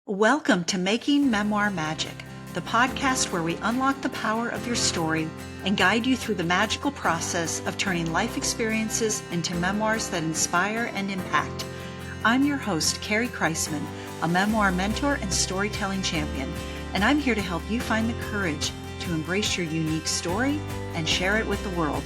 Welcome to Making Memoir Magic, the podcast where we unlock the power of your story and guide you through the magical process of turning life experiences into memoirs that inspire and impact. I'm your host, Carrie Kreisman, a memoir mentor and storytelling champion, and I'm here to help you find the courage to embrace your unique story and share it with the world.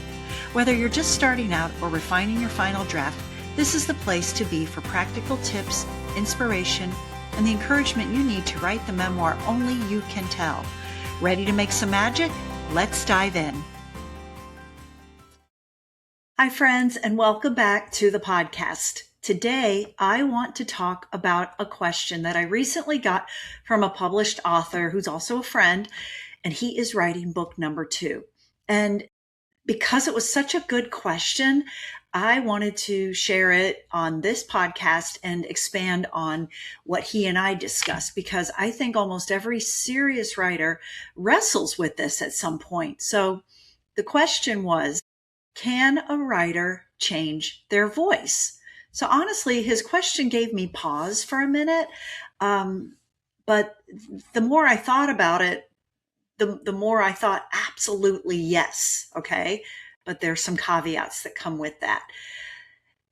Whether you're just starting out or refining your final draft, this is the place to be for practical tips, inspiration, and the encouragement you need to write the memoir only you can tell. Ready to make some magic? Let's dive in. Hi, friends, and welcome back to the podcast. Today, I want to talk about a question that I recently got from a published author who's also a friend, and he is writing book number 2. And because it was such a good question, I wanted to share it on this podcast and expand on what he and I discussed, because I think almost every serious writer wrestles with this at some point. So the question was, can a writer change their voice? So honestly, his question gave me pause for a minute. But the more I thought about it, the more I thought, absolutely yes. Okay. But there's some caveats that come with that.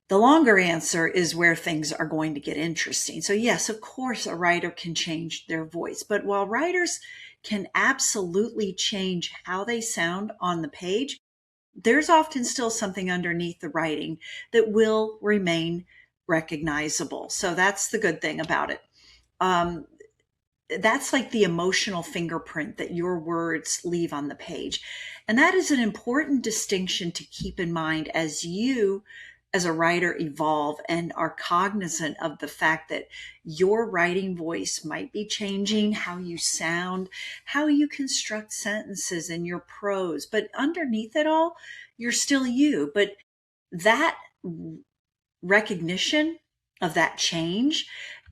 The longer answer is where things are going to get interesting. So yes, of course, a writer can change their voice. But while writers can absolutely change how they sound on the page, there's often still something underneath the writing that will remain recognizable. So that's the good thing about it. That's like the emotional fingerprint that your words leave on the page. And that is an important distinction to keep in mind as you, as a writer, evolve and are cognizant of the fact that your writing voice might be changing how you sound, how you construct sentences in your prose. But underneath it all, you're still you. But that recognition of that change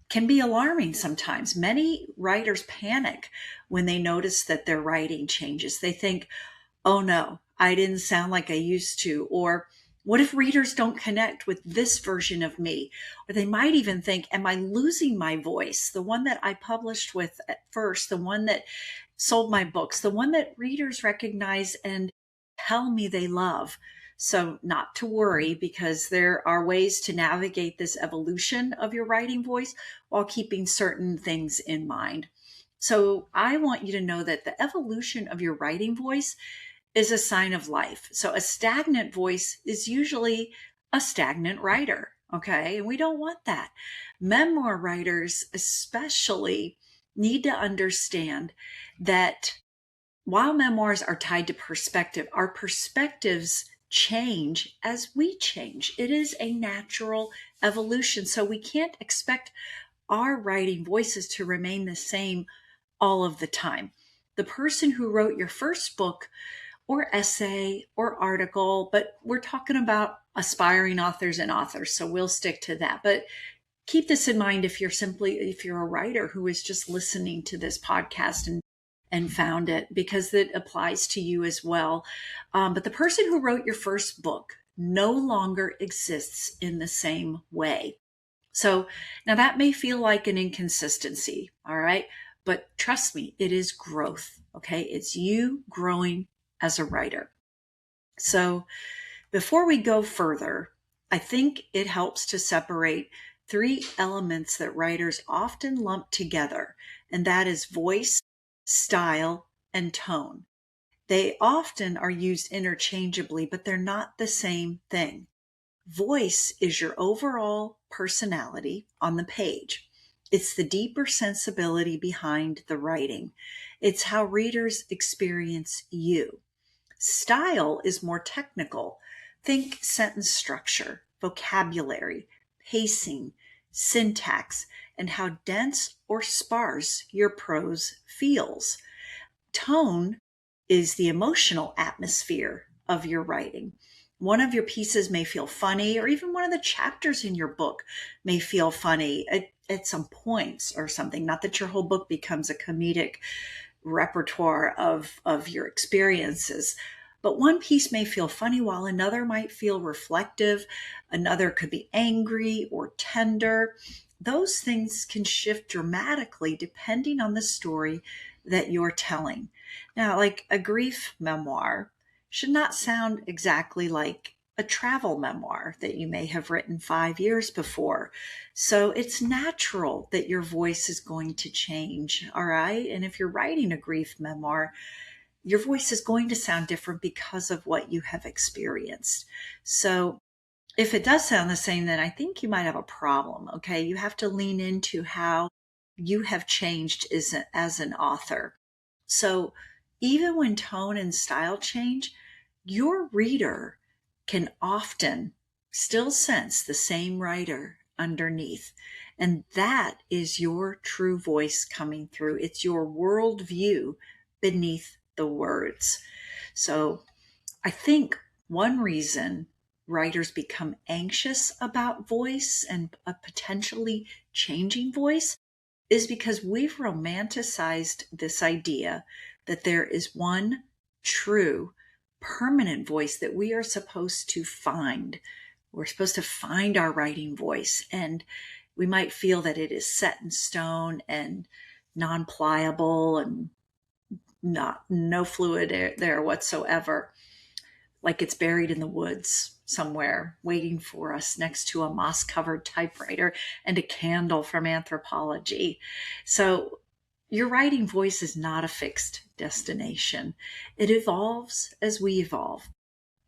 can be alarming sometimes. Many writers panic when they notice that their writing changes. They think, oh no, I didn't sound like I used to. Or what if readers don't connect with this version of me? Or they might even think, am I losing my voice? The one that I published with at first, the one that sold my books, the one that readers recognize and tell me they love. So not to worry, because there are ways to navigate this evolution of your writing voice while keeping certain things in mind. So I want you to know that the evolution of your writing voice is a sign of life. So a stagnant voice is usually a stagnant writer, okay? And we don't want that. Memoir writers especially need to understand that while memoirs are tied to perspective, our perspectives change as we change. It is a natural evolution. So we can't expect our writing voices to remain the same all of the time. The person who wrote your first book or essay or article, but we're talking about aspiring authors and authors, so we'll stick to that. But keep this in mind if you're a writer who is just listening to this podcast and found it, because it applies to you as well. But the person who wrote your first book no longer exists in the same way. So now that may feel like an inconsistency, all right? But trust me, it is growth, okay? It's you growing as a writer. So before we go further, I think it helps to separate 3 elements that writers often lump together, and that is voice, style, and tone. They often are used interchangeably, but they're not the same thing. Voice is your overall personality on the page. It's the deeper sensibility behind the writing. It's how readers experience you. Style is more technical. Think sentence structure, vocabulary, pacing, syntax, and how dense or sparse your prose feels. Tone is the emotional atmosphere of your writing. One of your pieces may feel funny, or even one of the chapters in your book may feel funny at some points or something. Not that your whole book becomes a comedic repertoire of your experiences, but one piece may feel funny while another might feel reflective. Another could be angry or tender. those things can shift dramatically depending on the story that you're telling. Now, like a grief memoir should not sound exactly like a travel memoir that you may have written 5 years before. So it's natural that your voice is going to change. All right. And if you're writing a grief memoir, your voice is going to sound different because of what you have experienced. So if it does sound the same, then I think you might have a problem. Okay. You have to lean into how you have changed as an author. So even when tone and style change, your reader can often still sense the same writer underneath. And that is your true voice coming through. It's your worldview beneath the words. So I think one reason writers become anxious about voice and a potentially changing voice is because we've romanticized this idea that there is one true permanent voice that we are supposed to find. We're supposed to find our writing voice, and we might feel that it is set in stone and non-pliable and not no fluid there whatsoever, like it's buried in the woods somewhere waiting for us next to a moss covered typewriter and a candle from anthropology. So your writing voice is not a fixed destination. It evolves as we evolve.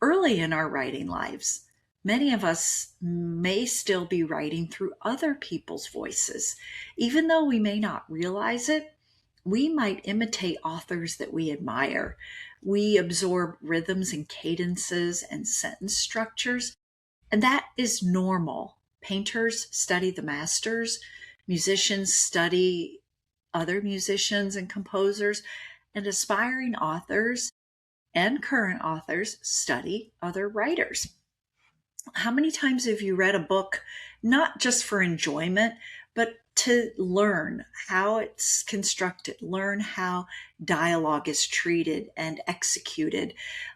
Early in our writing lives, many of us may still be writing through other people's voices. Even though we may not realize it, we might imitate authors that we admire. We absorb rhythms and cadences and sentence structures, and that is normal. Painters study the masters, musicians study other musicians and composers, and aspiring authors and current authors study other writers. How many times have you read a book, not just for enjoyment, but to learn how it's constructed, learn how dialogue is treated and executed?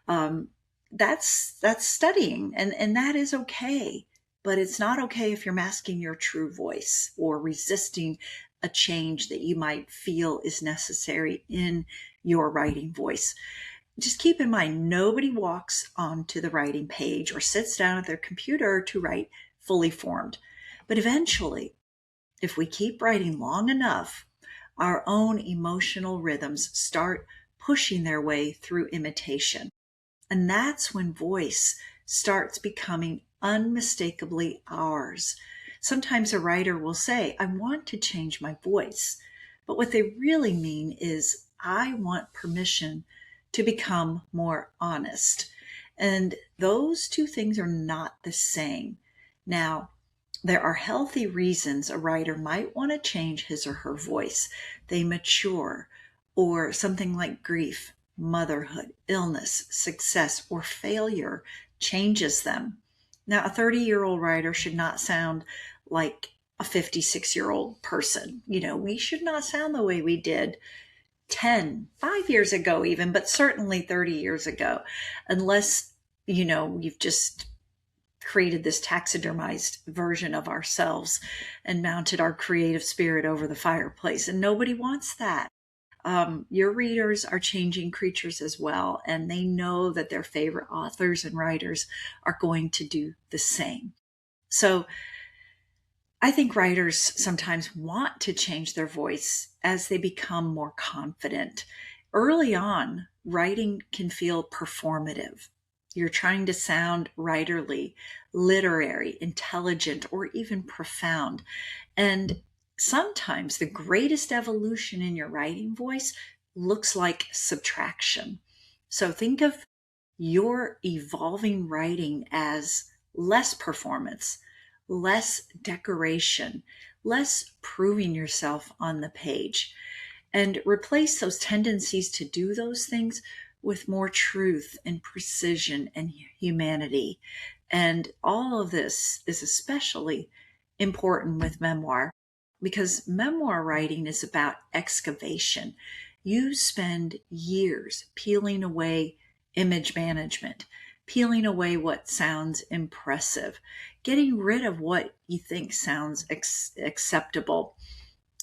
That's studying, and that is okay. But it's not okay if you're masking your true voice or resisting a change that you might feel is necessary in your writing voice. Just keep in mind, nobody walks onto the writing page or sits down at their computer to write fully formed. But eventually, if we keep writing long enough, our own emotional rhythms start pushing their way through imitation. And that's when voice starts becoming unmistakably ours. Sometimes a writer will say, I want to change my voice. But what they really mean is, I want permission to become more honest. And those two things are not the same. Now, there are healthy reasons a writer might want to change his or her voice. They mature, or something like grief, motherhood, illness, success, or failure changes them. Now, a 30-year-old writer should not sound like a 56-year-old person. We should not sound the way we did 5 years ago even, but certainly 30 years ago, unless, you've just created this taxidermized version of ourselves and mounted our creative spirit over the fireplace. And nobody wants that. Your readers are changing creatures as well, and they know that their favorite authors and writers are going to do the same. So I think writers sometimes want to change their voice as they become more confident. Early on, writing can feel performative. You're trying to sound writerly, literary, intelligent, or even profound. And sometimes the greatest evolution in your writing voice looks like subtraction. So think of your evolving writing as less performance, less decoration, less proving yourself on the page, and replace those tendencies to do those things with more truth and precision and humanity. And all of this is especially important with memoir, because memoir writing is about excavation. You spend years peeling away image management, peeling away what sounds impressive, getting rid of what you think sounds acceptable,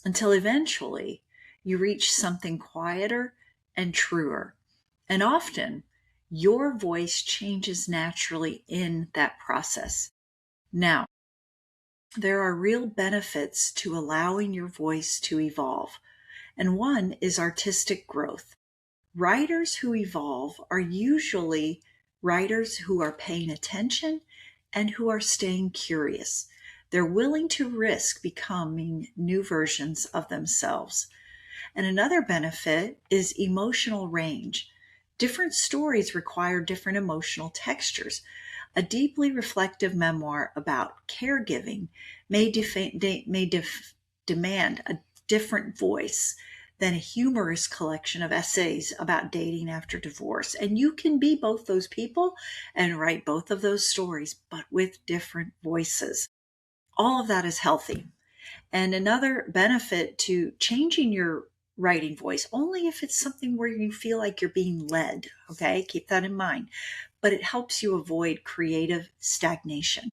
until eventually you reach something quieter and truer. And often, your voice changes naturally in that process. Now, there are real benefits to allowing your voice to evolve, and one is artistic growth. Writers who evolve are usually writers who are paying attention and who are staying curious. They're willing to risk becoming new versions of themselves. And another benefit is emotional range. Different stories require different emotional textures. A deeply reflective memoir about caregiving may demand a different voice than a humorous collection of essays about dating after divorce. And you can be both those people and write both of those stories, but with different voices. All of that is healthy. And another benefit to changing your writing voice, only if it's something where you feel like you're being led, okay? Keep that in mind. But it helps you avoid creative stagnation.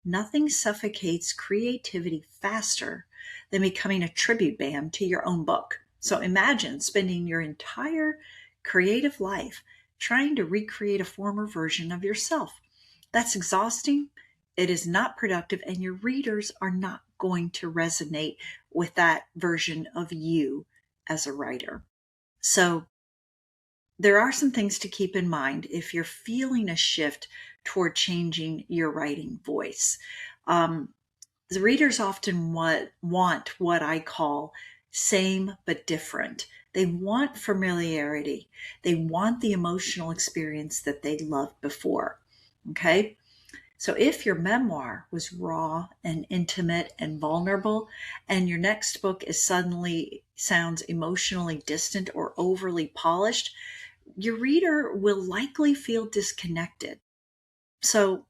Nothing suffocates creativity faster than becoming a tribute band to your own book. So imagine spending your entire creative life trying to recreate a former version of yourself. That's exhausting. It is not productive, and your readers are not going to resonate with that version of you as a writer. So there are some things to keep in mind if you're feeling a shift toward changing your writing voice. The readers often want what I call same but different. They want familiarity. They want the emotional experience that they loved before. Okay? So if your memoir was raw and intimate and vulnerable, and your next book is suddenly sounds emotionally distant or overly polished, your reader will likely feel disconnected. So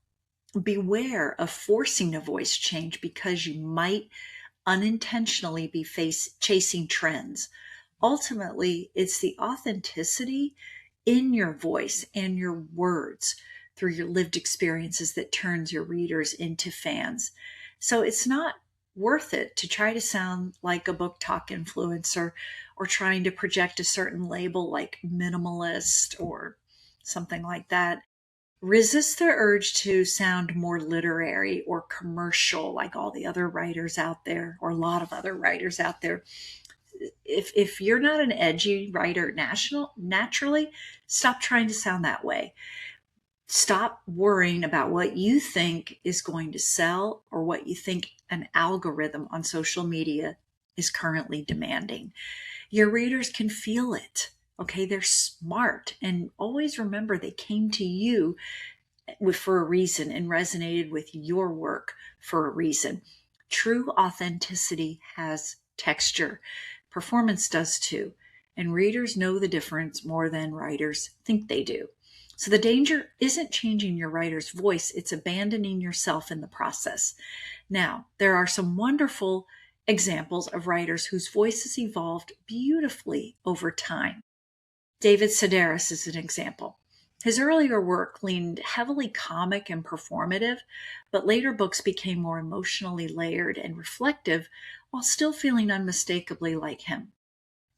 beware of forcing a voice change because you might unintentionally be chasing trends. Ultimately, it's the authenticity in your voice and your words through your lived experiences that turns your readers into fans. So it's not worth it to try to sound like a book talk influencer or trying to project a certain label like minimalist or something like that. Resist the urge to sound more literary or commercial like all the other writers out there, or a lot of other writers out there. If you're not an edgy writer naturally, stop trying to sound that way. Stop worrying about what you think is going to sell or what you think an algorithm on social media is currently demanding. Your readers can feel it. Okay, they're smart, and always remember they came to you for a reason and resonated with your work for a reason. True authenticity has texture. Performance does too. And readers know the difference more than writers think they do. So the danger isn't changing your writer's voice, it's abandoning yourself in the process. Now, there are some wonderful examples of writers whose voices evolved beautifully over time. David Sedaris is an example. His earlier work leaned heavily comic and performative, but later books became more emotionally layered and reflective while still feeling unmistakably like him.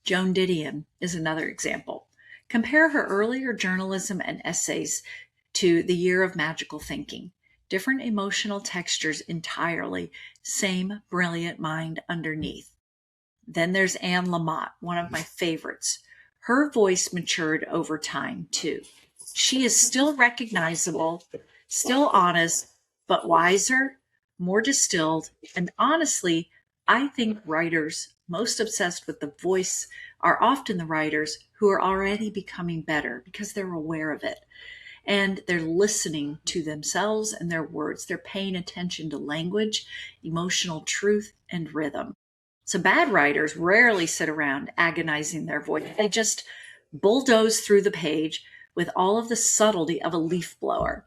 Joan Didion is another example. Compare her earlier journalism and essays to The Year of Magical Thinking. Different emotional textures entirely, same brilliant mind underneath. Then there's Anne Lamott, one of my favorites. Her voice matured over time, too. She is still recognizable, still honest, but wiser, more distilled, and honestly, I think writers most obsessed with the voice are often the writers who are already becoming better because they're aware of it. And they're listening to themselves and their words. They're paying attention to language, emotional truth, and rhythm. So bad writers rarely sit around agonizing their voice. They just bulldoze through the page with all of the subtlety of a leaf blower.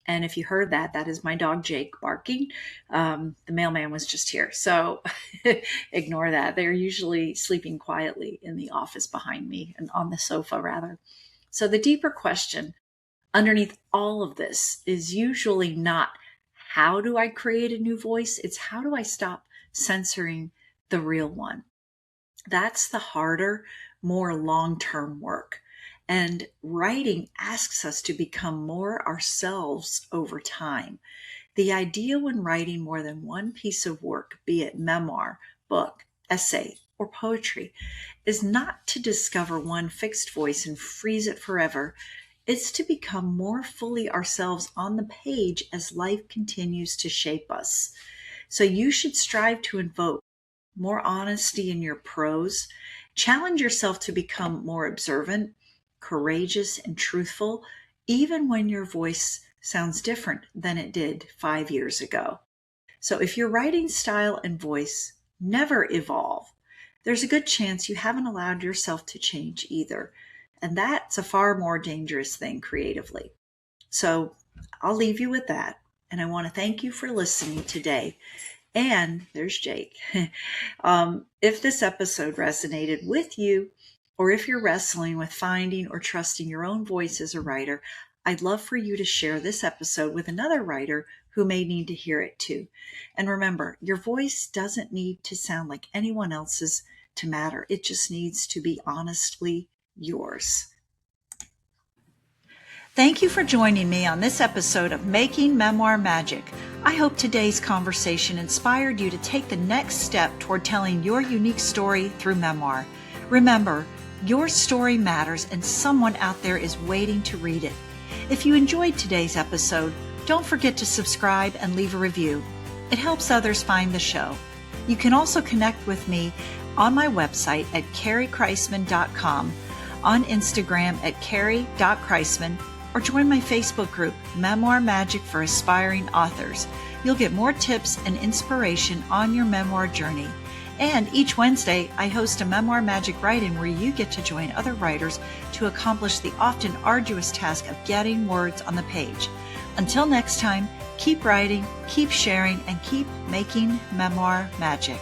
And if you heard that, that is my dog Jake barking. The mailman was just here, so ignore that. They're usually sleeping quietly in the office behind me, and on the sofa rather. So the deeper question Underneath all of this is usually not how do I create a new voice? It's how do I stop censoring the real one? That's the harder, more long term work. And writing asks us to become more ourselves over time. The idea when writing more than one piece of work, be it memoir, book, essay, or poetry, is not to discover one fixed voice and freeze it forever. It's to become more fully ourselves on the page as life continues to shape us. So you should strive to invoke more honesty in your prose. Challenge yourself to become more observant, courageous, and truthful, even when your voice sounds different than it did 5 years ago. So if your writing style and voice never evolve, there's a good chance you haven't allowed yourself to change either. And that's a far more dangerous thing creatively. So I'll leave you with that. And I want to thank you for listening today. And there's Jake. If this episode resonated with you, or if you're wrestling with finding or trusting your own voice as a writer, I'd love for you to share this episode with another writer who may need to hear it too. And remember, your voice doesn't need to sound like anyone else's to matter. It just needs to be honestly yours. Thank you for joining me on this episode of Making Memoir Magic. I hope today's conversation inspired you to take the next step toward telling your unique story through memoir. Remember, your story matters and someone out there is waiting to read it. If you enjoyed today's episode, don't forget to subscribe and leave a review. It helps others find the show. You can also connect with me on my website at carriekreisman.com, on Instagram at carrie.kreisman, or join my Facebook group, Memoir Magic for Aspiring Authors. You'll get more tips and inspiration on your memoir journey. And each Wednesday, I host a Memoir Magic write-in where you get to join other writers to accomplish the often arduous task of getting words on the page. Until next time, keep writing, keep sharing, and keep making memoir magic.